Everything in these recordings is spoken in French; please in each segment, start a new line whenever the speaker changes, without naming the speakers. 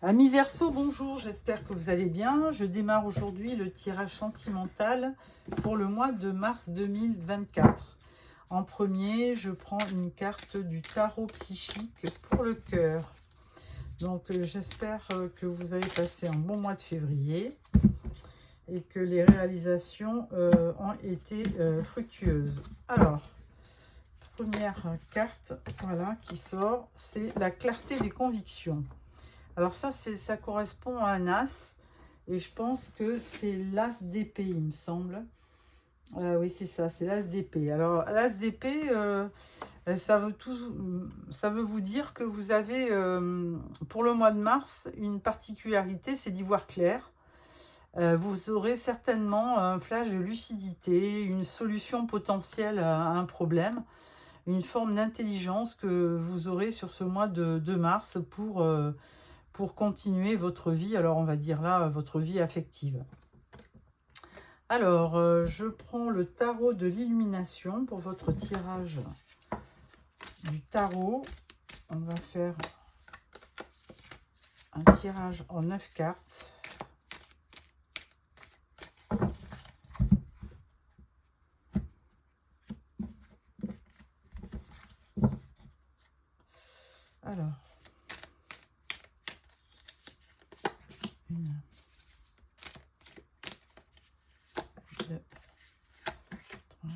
Amis Verseau, bonjour, j'espère que vous allez bien. Je démarre aujourd'hui le tirage sentimental pour le mois de mars 2024. En premier, je prends une carte du tarot psychique pour le cœur. Donc j'espère que vous avez passé un bon mois de février et que les réalisations ont été fructueuses. Alors, première carte voilà, qui sort, c'est la clarté des convictions. Alors ça correspond à un as, et je pense que c'est l'as d'épée, il me semble. Oui, c'est ça, c'est l'as d'épée. Alors, l'as d'épée, ça veut vous dire que vous avez, pour le mois de mars, une particularité, c'est d'y voir clair. Vous aurez certainement un flash de lucidité, une solution potentielle à un problème, une forme d'intelligence que vous aurez sur ce mois de mars pour continuer votre vie, alors on va dire là, votre vie affective. Alors, je prends le tarot de l'illumination pour votre tirage du tarot. On va faire un tirage en 9 cartes. Alors, une, deux, trois.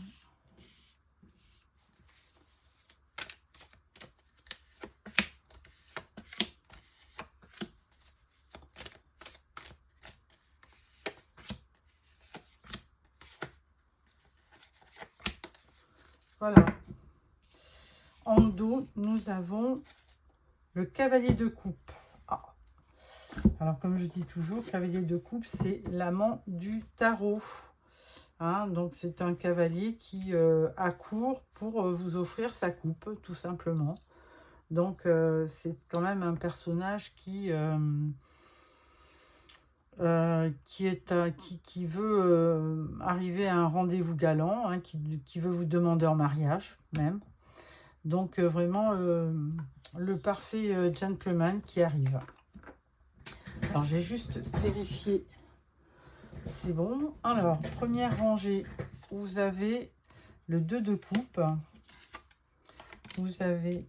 Voilà. En dos, nous avons le cavalier de coupe. Ah. Alors, comme je dis toujours, cavalier de coupe, c'est l'amant du tarot. Hein, donc, c'est un cavalier qui accourt pour vous offrir sa coupe, tout simplement. Donc, c'est quand même un personnage qui veut arriver à un rendez-vous galant, hein, qui veut vous demander en mariage, même. Donc, vraiment, le parfait gentleman qui arrive. Alors, je vais juste vérifier. C'est bon. Alors, première rangée, vous avez le 2 de coupe. Vous avez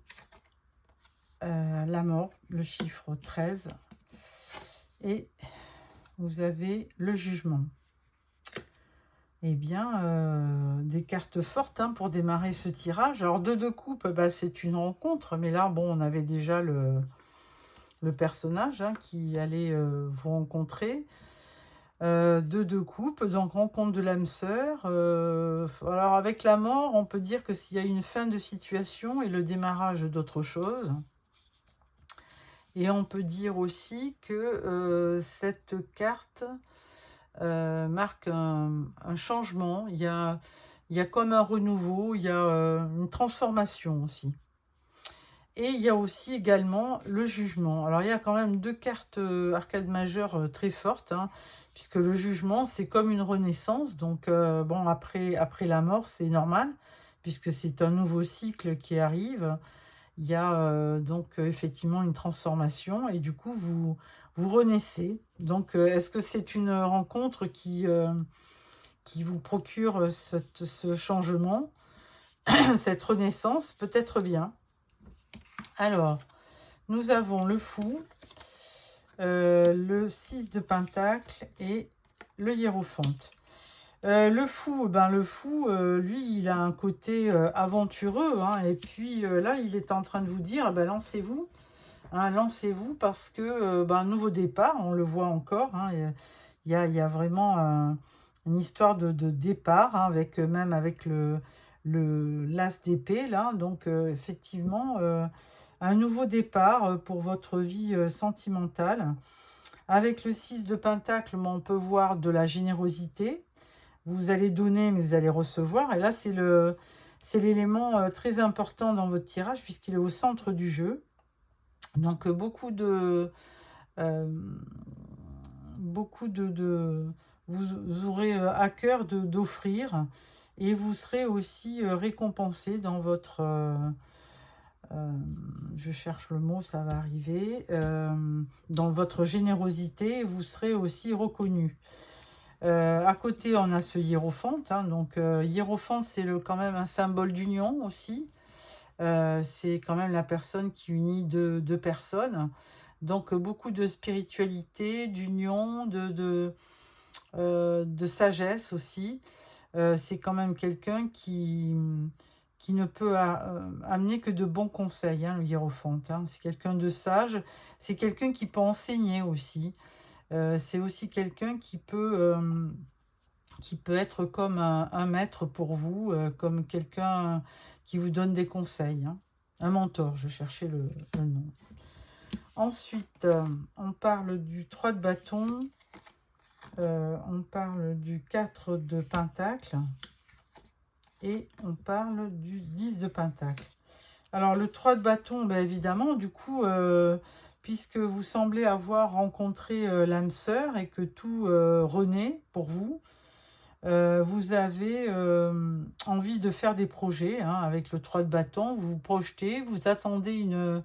la mort, le chiffre 13. Et vous avez le jugement. Eh bien, des cartes fortes hein, pour démarrer ce tirage. Alors, 2 de coupe, bah, c'est une rencontre. Mais là, bon, on avait déjà le personnage hein, qui allait vous rencontrer. 2 de coupe, donc rencontre de l'âme sœur. Alors, avec la mort, on peut dire que s'il y a une fin de situation et le démarrage d'autre chose. Et on peut dire aussi que cette carte marque un changement. Il y a comme un renouveau, il y a une transformation aussi. Et il y a aussi également le jugement. Alors, il y a quand même 2 cartes arcade majeure très fortes, hein, puisque le jugement, c'est comme une renaissance. Donc, bon, après la mort, c'est normal, puisque c'est un nouveau cycle qui arrive. Il y a donc effectivement une transformation et du coup, vous renaissez. Donc, est-ce que c'est une rencontre qui vous procure ce changement, cette renaissance? Peut-être bien. Alors, nous avons le fou, le 6 de pentacle et le hiérophante. Le fou, lui, il a un côté aventureux. Hein, et puis là, il est en train de vous dire, lancez-vous. Hein, lancez-vous parce que nouveau départ, on le voit encore. Hein, il y a vraiment une histoire de départ, hein, même avec l'as d'épée. Là, donc, effectivement, un nouveau départ pour votre vie sentimentale. Avec le 6 de pentacle, on peut voir de la générosité. Vous allez donner, mais vous allez recevoir. Et là, c'est l'élément très important dans votre tirage, puisqu'il est au centre du jeu. Donc, beaucoup de... vous aurez à cœur d'offrir. Et vous serez aussi récompensé dans votre je cherche le mot, ça va arriver. Dans votre générosité, vous serez aussi reconnu. À côté, on a ce hiérophante. Hein, donc, hiérophante, c'est quand même un symbole d'union aussi. C'est quand même la personne qui unit deux personnes. Donc, beaucoup de spiritualité, d'union, de sagesse aussi. C'est quand même quelqu'un qui ne peut amener que de bons conseils, hein, le hiérophante. Hein. C'est quelqu'un de sage. C'est quelqu'un qui peut enseigner aussi. C'est aussi quelqu'un qui peut être comme un maître pour vous, comme quelqu'un qui vous donne des conseils. Hein. Un mentor, je cherchais le nom. Ensuite, on parle du 3 de bâton, on parle du 4 de pentacle et on parle du 10 de pentacle. Alors, le 3 de bâton, ben, évidemment, du coup, puisque vous semblez avoir rencontré l'âme sœur et que tout renaît pour vous, vous avez envie de faire des projets hein, avec le 3 de bâton, vous vous projetez, vous attendez une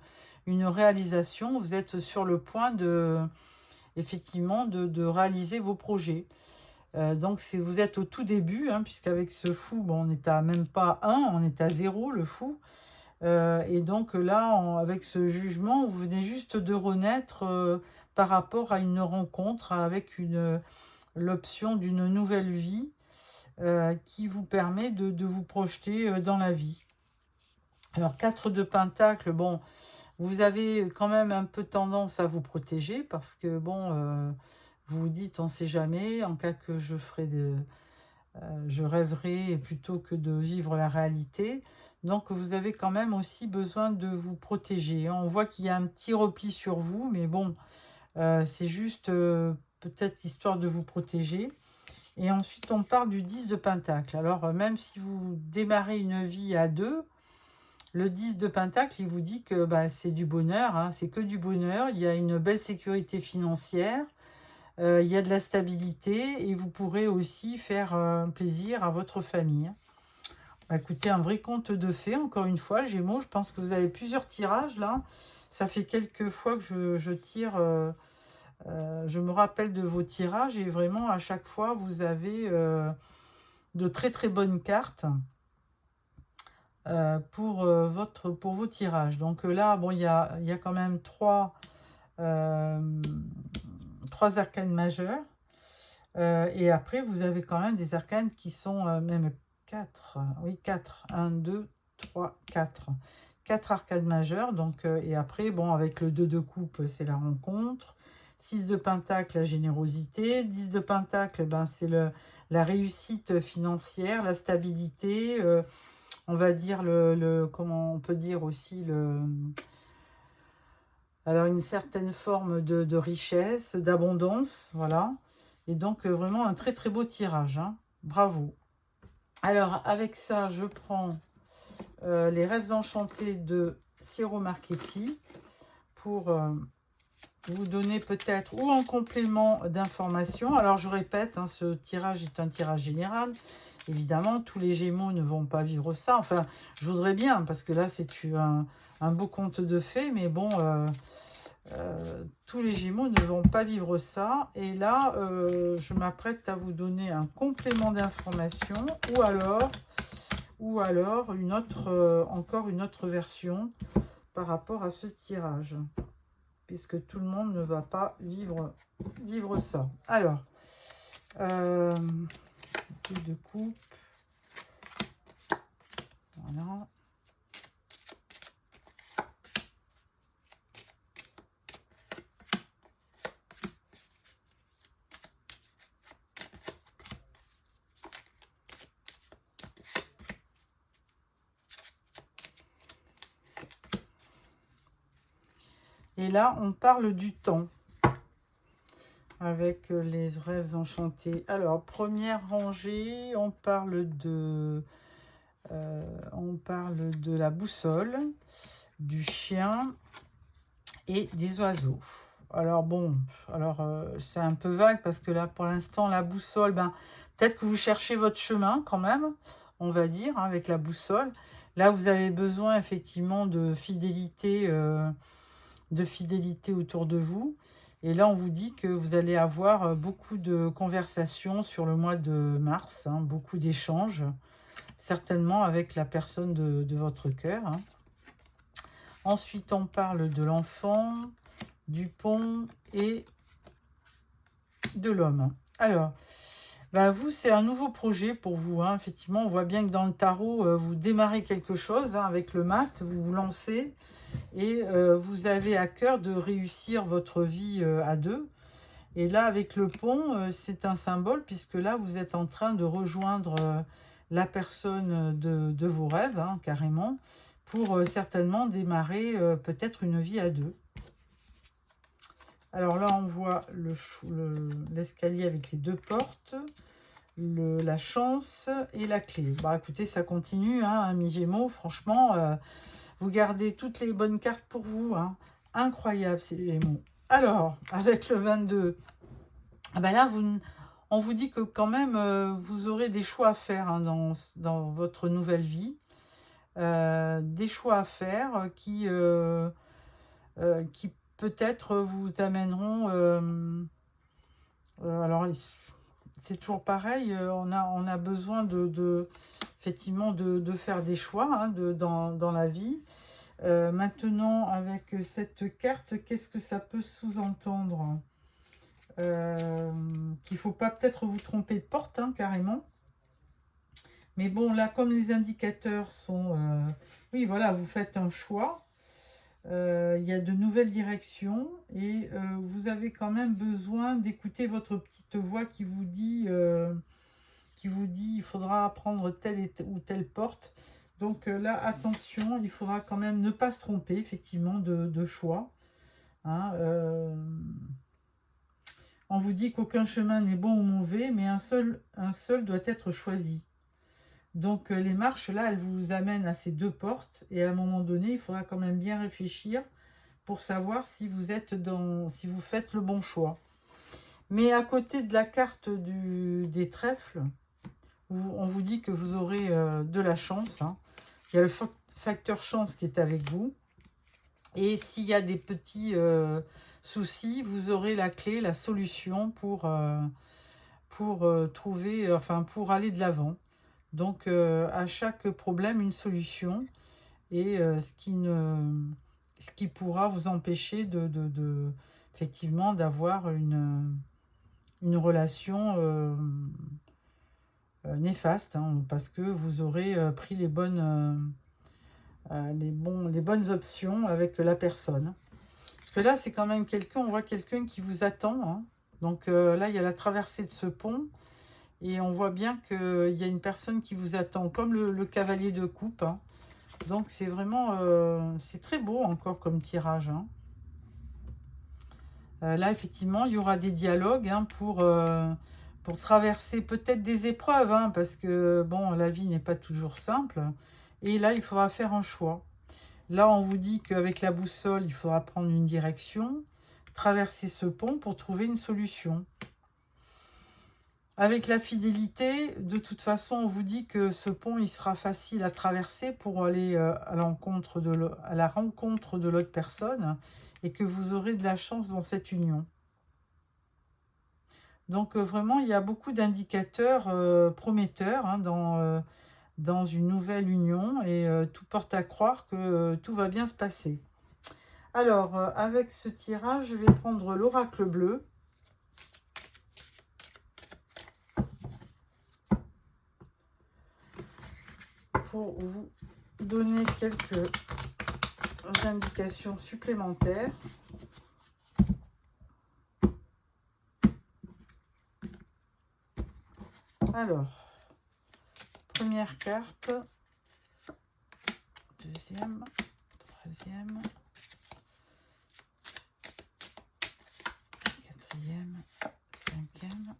réalisation, vous êtes sur le point effectivement de réaliser vos projets. Donc vous êtes au tout début, hein, puisqu'avec ce fou, bon, on n'est à même pas 1, on est à 0, le fou. Et donc là, avec ce jugement, vous venez juste de renaître par rapport à une rencontre avec l'option d'une nouvelle vie qui vous permet de vous projeter dans la vie. Alors, 4 de pentacle, bon, vous avez quand même un peu tendance à vous protéger parce que, bon, vous vous dites, on ne sait jamais, en cas que je rêverai plutôt que de vivre la réalité. Donc, vous avez quand même aussi besoin de vous protéger. On voit qu'il y a un petit repli sur vous, mais bon, c'est juste peut-être histoire de vous protéger. Et ensuite, on parle du 10 de pentacle. Alors, même si vous démarrez une vie à 2, le 10 de pentacle, il vous dit que bah, c'est du bonheur, hein, c'est que du bonheur. Il y a une belle sécurité financière, il y a de la stabilité et vous pourrez aussi faire plaisir à votre famille. Bah, écoutez, un vrai conte de fées, encore une fois, Gémeaux, je pense que vous avez plusieurs tirages là. Ça fait quelques fois que je tire, je me rappelle de vos tirages et vraiment à chaque fois vous avez de très très bonnes cartes pour vos tirages. Donc là, bon, il y a quand même trois arcanes majeures. Et après, vous avez quand même des arcanes qui sont même 4. Oui, 4. 1, 2, 3, 4. 4 arcanes majeures. Donc, et après, bon, avec le 2 de coupe, c'est la rencontre. 6 de pentacle, la générosité. 10 de pentacle, ben, c'est la réussite financière, la stabilité. On va dire comment on peut dire aussi alors une certaine forme de richesse, d'abondance, voilà. Et donc, vraiment un très très beau tirage. Hein. Bravo. Alors, avec ça, je prends les rêves enchantés de Ciro Marchetti pour vous donner peut-être ou en complément d'informations. Alors, je répète, hein, ce tirage est un tirage général. Évidemment, tous les Gémeaux ne vont pas vivre ça. Enfin, je voudrais bien, parce que là, c'est un beau conte de fées, mais bon... tous les Gémeaux ne vont pas vivre ça. Et là, je m'apprête à vous donner un complément d'information ou alors encore une autre version par rapport à ce tirage. Puisque tout le monde ne va pas vivre ça. Alors, de coupe. Voilà. Et là, on parle du temps avec les rêves enchantés. Alors, première rangée, on parle de la boussole, du chien et des oiseaux. Alors bon, c'est un peu vague parce que là, pour l'instant, la boussole, ben, peut-être que vous cherchez votre chemin quand même, on va dire, hein, avec la boussole. Là, vous avez besoin effectivement de fidélité autour de vous. Et là, on vous dit que vous allez avoir beaucoup de conversations sur le mois de mars, hein, beaucoup d'échanges, certainement avec la personne de votre cœur. Hein. Ensuite, on parle de l'enfant, du pont et de l'homme. Alors, bah vous, c'est un nouveau projet pour vous. Hein. Effectivement, on voit bien que dans le tarot, vous démarrez quelque chose hein, avec le mat, vous vous lancez et vous avez à cœur de réussir votre vie à deux. Et là, avec le pont, c'est un symbole puisque là, vous êtes en train de rejoindre la personne de vos rêves, hein, carrément, pour certainement démarrer peut-être une vie à deux. Alors là, on voit l'escalier avec les deux portes, la chance et la clé. Bah écoutez, ça continue, hein, amis Gémeaux, franchement, vous gardez toutes les bonnes cartes pour vous. Hein. Incroyable, ces Gémeaux. Alors, avec le 22, ah ben là, on vous dit que quand même, vous aurez des choix à faire hein, dans votre nouvelle vie. Des choix à faire qui peut-être vous amèneront... alors, c'est toujours pareil, on a besoin effectivement de faire des choix hein, dans la vie. Maintenant, avec cette carte, qu'est-ce que ça peut sous-entendre qu'il ne faut pas peut-être vous tromper de porte, hein, carrément. Mais bon, là, comme les indicateurs sont... oui, voilà, vous faites un choix. Il y a de nouvelles directions et vous avez quand même besoin d'écouter votre petite voix qui vous dit il faudra prendre telle ou telle porte. Donc là, attention, il faudra quand même ne pas se tromper, effectivement, de choix. Hein, on vous dit qu'aucun chemin n'est bon ou mauvais, mais un seul doit être choisi. Donc les marches, là, elles vous amènent à ces deux portes. Et à un moment donné, il faudra quand même bien réfléchir pour savoir si vous faites le bon choix. Mais à côté de la carte des trèfles, on vous dit que vous aurez de la chance. Hein. Il y a le facteur chance qui est avec vous. Et s'il y a des petits soucis, vous aurez la clé, la solution pour trouver, pour aller de l'avant. Donc, à chaque problème, une solution. Et ce qui pourra vous empêcher effectivement d'avoir une relation néfaste. Hein, parce que vous aurez pris les bonnes options avec la personne. Parce que là, c'est quand même on voit quelqu'un qui vous attend. Hein. Donc là, il y a la traversée de ce pont. Et on voit bien qu'il y a une personne qui vous attend, comme le cavalier de coupe. Hein. Donc, c'est vraiment... c'est très beau encore comme tirage. Hein. Là, effectivement, il y aura des dialogues hein, pour traverser peut-être des épreuves. Hein, parce que, bon, la vie n'est pas toujours simple. Et là, il faudra faire un choix. Là, on vous dit qu'avec la boussole, il faudra prendre une direction, traverser ce pont pour trouver une solution. Avec la fidélité, de toute façon, on vous dit que ce pont, il sera facile à traverser pour aller à la rencontre de l'autre personne et que vous aurez de la chance dans cette union. Donc, vraiment, il y a beaucoup d'indicateurs prometteurs hein, dans une nouvelle union et tout porte à croire que tout va bien se passer. Alors, avec ce tirage, je vais prendre l'oracle bleu. Pour vous donner quelques indications supplémentaires. Alors, première carte, deuxième, troisième, quatrième, cinquième,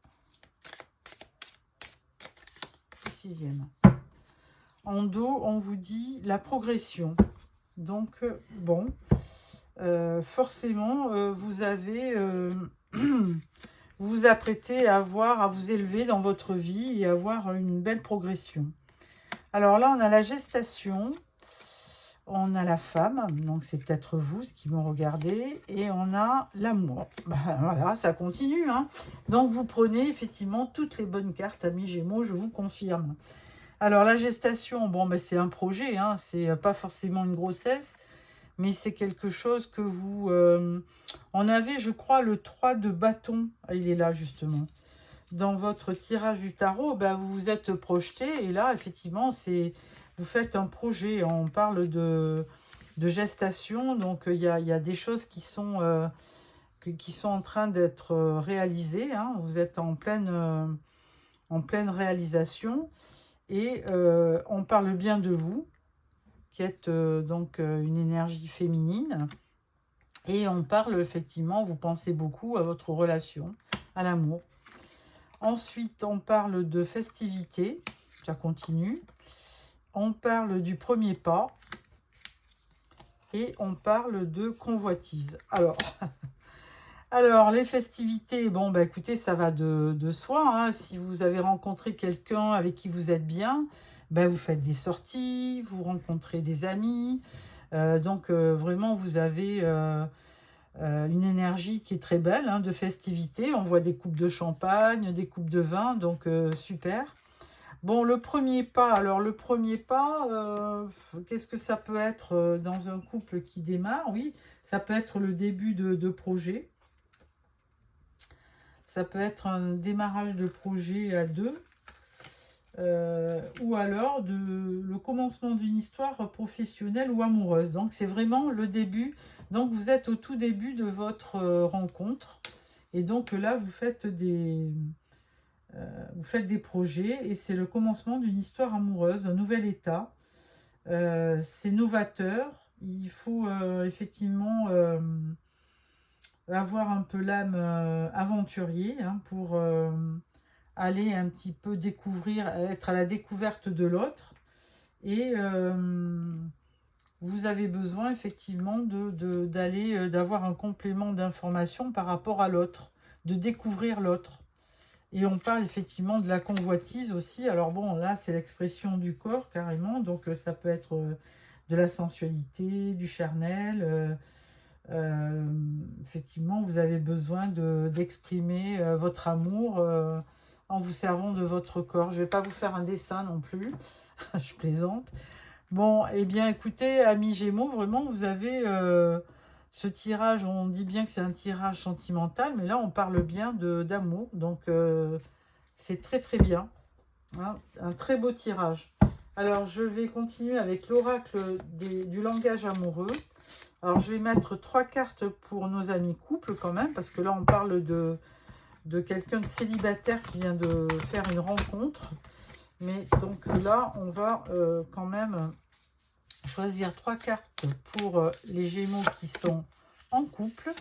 sixième. En dos, on vous dit la progression. Donc, bon, forcément, vous avez... vous vous apprêtez à vous élever dans votre vie et avoir une belle progression. Alors là, on a la gestation. On a la femme, donc c'est peut-être vous qui me regardez, et on a l'amour. Ben, voilà, ça continue, hein. Donc vous prenez effectivement toutes les bonnes cartes, amis Gémeaux, je vous confirme. Alors la gestation, bon, ben, c'est un projet, hein, c'est pas forcément une grossesse, mais c'est quelque chose que vous... on avait, je crois, le 3 de bâton, ah, il est là justement. Dans votre tirage du tarot, ben, vous vous êtes projeté, et là, effectivement, c'est... Vous faites un projet, on parle de gestation, donc il y a des choses qui sont en train d'être réalisées, hein. Vous êtes en pleine réalisation, et on parle bien de vous, qui êtes donc une énergie féminine, et on parle effectivement, vous pensez beaucoup à votre relation, à l'amour. Ensuite, on parle de festivité, ça continue. On parle du premier pas, et on parle de convoitise. Alors, les festivités, bon, bah écoutez, ça va de soi, hein. Si vous avez rencontré quelqu'un avec qui vous êtes bien, bah, vous faites des sorties, vous rencontrez des amis. Donc, vraiment, vous avez une énergie qui est très belle, hein, de festivité. On voit des coupes de champagne, des coupes de vin, donc super. Bon, le premier pas, alors le premier pas, qu'est-ce que ça peut être dans un couple qui démarre? Oui, ça peut être le début de projet. Ça peut être un démarrage de projet à deux, ou alors le commencement d'une histoire professionnelle ou amoureuse. Donc c'est vraiment le début. Donc vous êtes au tout début de votre rencontre. Et donc là, vous faites des projets, et c'est le commencement d'une histoire amoureuse, un nouvel état. C'est novateur. Il faut effectivement avoir un peu l'âme aventurier, hein, pour aller un petit peu découvrir, être à la découverte de l'autre. Et vous avez besoin effectivement d'avoir un complément d'information par rapport à l'autre, de découvrir l'autre. Et on parle effectivement de la convoitise aussi. Alors bon, là, c'est l'expression du corps carrément. Donc ça peut être de la sensualité, du charnel. Effectivement, vous avez besoin d'exprimer votre amour en vous servant de votre corps. Je ne vais pas vous faire un dessin non plus. Je plaisante. Bon, eh bien, écoutez, amis Gémeaux, vraiment, vous avez ce tirage. On dit bien que c'est un tirage sentimental, mais là, on parle bien d'amour. Donc, c'est très, très bien, hein, un très beau tirage. Alors, je vais continuer avec l'oracle du langage amoureux. Alors, je vais mettre 3 cartes pour nos amis couples quand même, parce que là, on parle de quelqu'un de célibataire qui vient de faire une rencontre. Mais donc là, on va quand même choisir 3 cartes pour les Gémeaux qui sont en couple,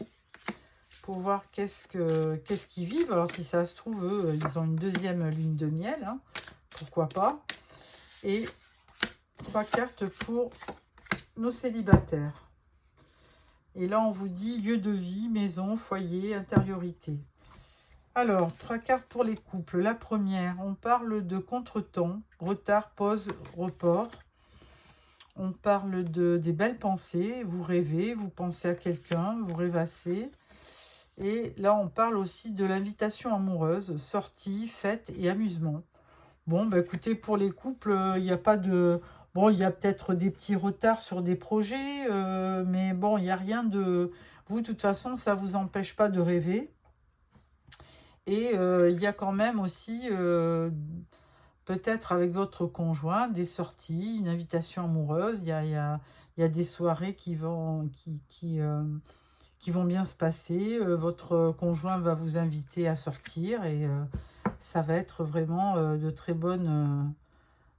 pour voir qu'est-ce qu'ils vivent. Alors, si ça se trouve, eux, ils ont une deuxième lune de miel, hein, pourquoi pas. Et 3 cartes pour nos célibataires. Et là, on vous dit lieu de vie, maison, foyer, intériorité. Alors, 3 cartes pour les couples. La première, on parle de contretemps, retard, pause, report. On parle des belles pensées. Vous rêvez, vous pensez à quelqu'un, vous rêvassez. Et là, on parle aussi de l'invitation amoureuse, sortie, fête et amusement. Bon, bah écoutez, pour les couples, il n'y a pas de... Bon, il y a peut-être des petits retards sur des projets, mais bon, il n'y a rien de... Vous, de toute façon, ça ne vous empêche pas de rêver. Et il y a quand même aussi, peut-être avec votre conjoint, des sorties, une invitation amoureuse. Il y a des soirées qui vont bien se passer. Votre conjoint va vous inviter à sortir, et ça va être vraiment de très bonnes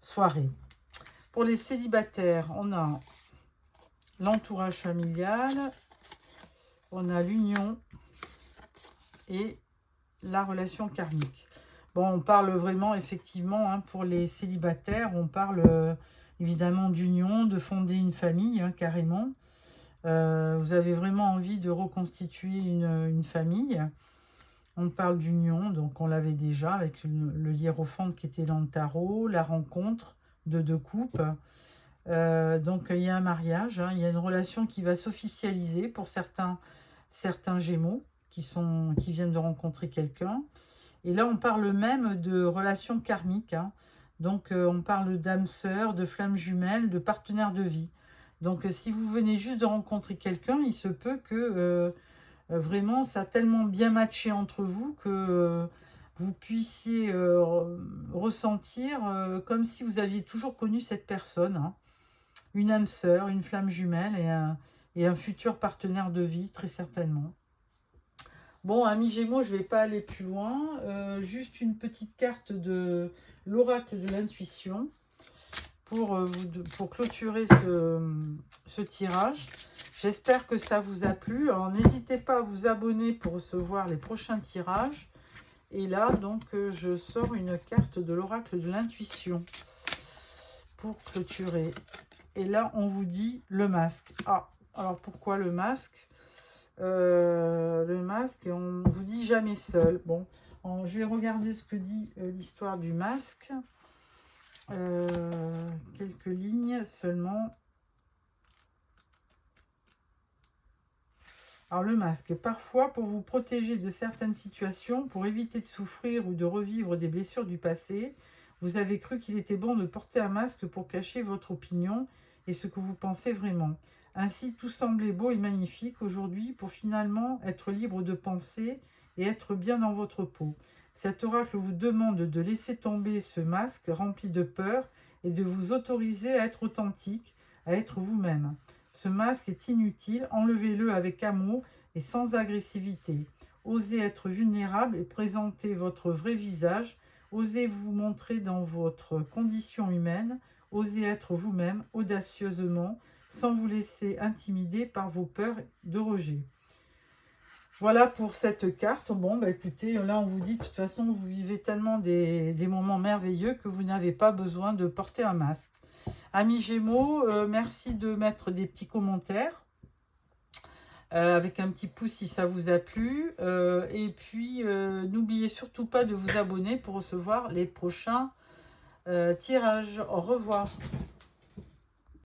soirées. Pour les célibataires, on a l'entourage familial, on a l'union et la relation karmique. Bon, on parle vraiment, effectivement, hein, pour les célibataires, on parle évidemment d'union, de fonder une famille, hein, carrément. Vous avez vraiment envie de reconstituer une famille. On parle d'union, donc on l'avait déjà avec le hiérophante qui était dans le tarot, la rencontre de 2 couples. Donc il y a un mariage, hein, il y a une relation qui va s'officialiser pour certains Gémeaux qui viennent de rencontrer quelqu'un. Et là, on parle même de relations karmiques, hein. Donc, on parle d'âme sœur, de flamme jumelle, de partenaire de vie. Donc, si vous venez juste de rencontrer quelqu'un, il se peut que vraiment, ça a tellement bien matché entre vous que vous puissiez ressentir comme si vous aviez toujours connu cette personne, hein. Une âme sœur, une flamme jumelle et un futur partenaire de vie, très certainement. Bon, amis Gémeaux, je ne vais pas aller plus loin. Juste une petite carte de l'oracle de l'intuition pour clôturer ce tirage. J'espère que ça vous a plu. Alors, n'hésitez pas à vous abonner pour recevoir les prochains tirages. Et là, donc, je sors une carte de l'oracle de l'intuition pour clôturer. Et là, on vous dit le masque. Ah, alors pourquoi le masque ? Le masque, on vous dit jamais seul. Bon, je vais regarder ce que dit l'histoire du masque. Quelques lignes seulement. Alors le masque, parfois pour vous protéger de certaines situations, pour éviter de souffrir ou de revivre des blessures du passé, vous avez cru qu'il était bon de porter un masque pour cacher votre opinion et ce que vous pensez vraiment. Ainsi, tout semblait beau et magnifique aujourd'hui pour finalement être libre de penser et être bien dans votre peau. Cet oracle vous demande de laisser tomber ce masque rempli de peur et de vous autoriser à être authentique, à être vous-même. Ce masque est inutile, enlevez-le avec amour et sans agressivité. Osez être vulnérable et présenter votre vrai visage. Osez vous montrer dans votre condition humaine. Osez être vous-même audacieusement, sans vous laisser intimider par vos peurs de rejet. Voilà pour cette carte. Bon, bah écoutez, là on vous dit, de toute façon, vous vivez tellement des moments merveilleux que vous n'avez pas besoin de porter un masque. Amis Gémeaux, merci de mettre des petits commentaires. Avec un petit pouce si ça vous a plu. Et puis, n'oubliez surtout pas de vous abonner pour recevoir les prochains tirages. Au revoir.